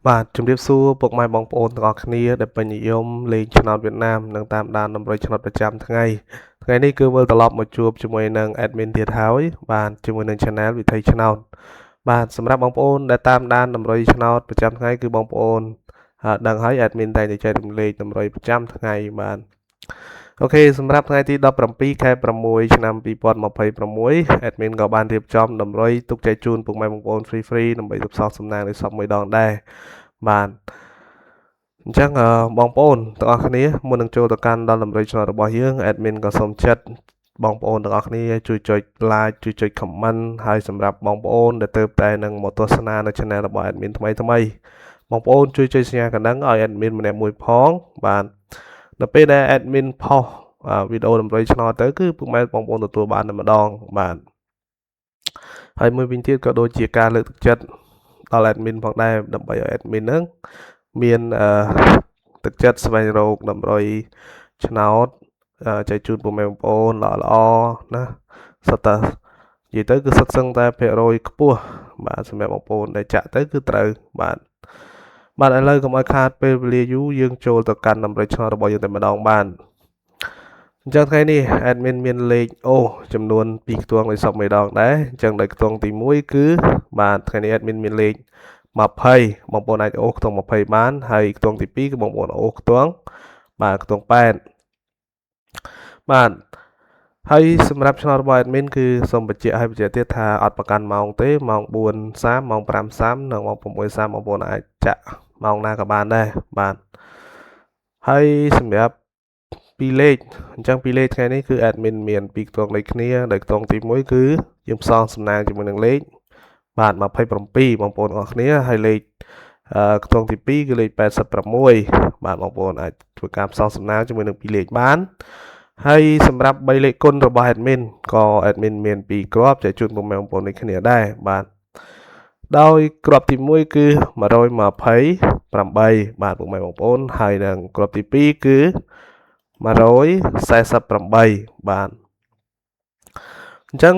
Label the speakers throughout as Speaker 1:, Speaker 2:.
Speaker 1: បាទជំរាបសួរពុកម៉ែបងប្អូនទាំងអស់គ្នាដែលពេញនិយមលេងឆ្នោតវៀតណាមនិងតាមដានតម្រុយឆ្នោតប្រចាំថ្ងៃនេះគឺវិលត្រឡប់មកជួបជាមួយនឹង admin ទៀតហើយបាទជាមួយនឹង channel វិថីឆ្នោតបាទសម្រាប់បងប្អូនដែលតាមដានតម្រុយឆ្នោតប្រចាំថ្ងៃគឺបងប្អូនដឹងហើយ admin តែងតែចែករំលែកតម្រុយប្រចាំថ្ងៃបាទអូខេសម្រាប់ថ្ងៃទី17ខែ6ឆ្នាំ2026 admin ក៏បានរៀបចំតម្រុយទុកចែកជូនពុកម៉ែបងប្អូន free ដើម្បីទប់សោកសំណាងនៃសពមួយដងដែរបាទអញ្ចឹងបងប្អូនទាំងអស់គ្នាមុននឹងចូលទៅកាន់ដល់តម្រុយឆ្នោតរបស់យើង admin ក៏សូមចាត់បងប្អូនទាំងអស់គ្នាជួយចុច like ជួយចុច comment ហើយសម្រាប់បងប្អូនដែលទើបតែនឹងមកទស្សនានៅ channel របស់ admin ថ្មីបងប្អូនជួយចុចសញ្ញាកណ្ដឹងឲ្យ admin ម្នាក់មួយផងបាទដល់ពេលដែល admin ផុសវីដេអូតម្រុយឆ្នោតទៅគឺពុកម៉ែបងប្អូនទទួលបានតែម្ដងបាទហើយមួយវិញទៀតក៏ដូចជាការលើកទឹកចិត្តដល់ admin ផងដែរដើម្បីឲ្យ admin ហ្នឹងមានទឹកចិត្តស្វែងរកតម្រុយឆ្នោតចែកជូនពុកម៉ែបងប្អូនល្អណាសុទ្ធតែនិយាយទៅគឺសុទ្ធសឹងតែភាគរយខ្ពស់បាទសម្រាប់បងប្អូនដែលចាក់ទៅគឺត្រូវបាទឥឡូវកុំឲ្យខាតពេលវេលាយូរយើងចូលទៅកាន់តម្រុយឆ្នោតរបស់យើងតែម្ដងបាទអញ្ចឹងថ្ងៃនេះ admin មានលេខចំនួន2ខ្ទង់នៃសពមួយដងដែរអញ្ចឹងដោយខ្ទង់ទី1គឺបាទថ្ងៃនេះ admin មានលេខ20បងប្អូនអាចអូសខ្ទង់20បានហើយខ្ទង់ទី2គឺបងប្អូនអូសខ្ទង់ខ្ទង់8បាទហើយសម្រាប់ឆ្នោតរបស់ admin គឺសូមបញ្ជាក់ទៀតថាអត់ប្រកាន់ម៉ោងទេម៉ោង4:30ម៉ោង5:30និងម៉ោង6:30បងប្អូនអាចចាក់ម៉ោងណាក៏បានដែរបាទហើយសម្រាប់2លេខអញ្ចឹង2លេខថ្ងៃនេះគឺ admin មាន2ខ្ទង់ដូចគ្នាដោយខ្ទង់ទី1គឺយើងផ្សំសំណាងជាមួយនឹងលេខបាទ27បងប្អូនទាំងអស់គ្នាហើយលេខខ្ទង់ទី2គឺលេខ86បាទបងប្អូនអាចធ្វើការផ្សំសំណាងជាមួយនឹង2លេខបានហើយសម្រាប់3លេខគុណរបស់ admin ក៏ admin មាន2គ្រាប់ចែកជូនពុកម៉ែបងប្អូនដូចគ្នាដែរបាទដោយគ្រាប់ទី1គឺ128បាទពុកម៉ែបងប្អូនហើយនឹងគ្រាប់ទី2គឺ148បាទអញ្ចឹង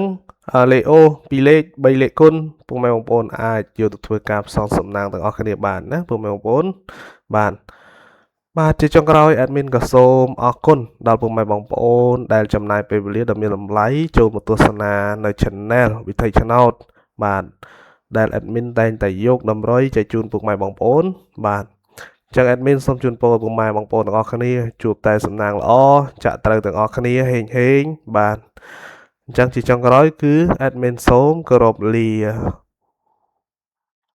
Speaker 1: លេខអូ2លេខ3លេខគុណពុកម៉ែបងប្អូនអាចយកទៅធ្វើការផ្សំសំណាងទាំងអស់គ្នាបានណាពុកម៉ែបងប្អូនបាទជាចុងក្រោយ admin ក៏សូមអរគុណដល់ពុកម៉ែបងប្អូនដែលចំណាយពេលវេលាដ៏មានតម្លៃចូលមកទស្សនានៅ channel វិថីឆ្នោតបាទដែល admin តែងតែយកតម្រុយចែកជូនពុកម៉ែបងប្អូនបាទចឹង admin សូមជូនពរពុកម៉ែបងប្អូនទាំងអស់គ្នាជួបតែសំណាងល្អចាក់ត្រូវទាំងអស់គ្នាហេងបាទអញ្ចឹងជាចុងក្រោយគឺ admin សូមគោរពលា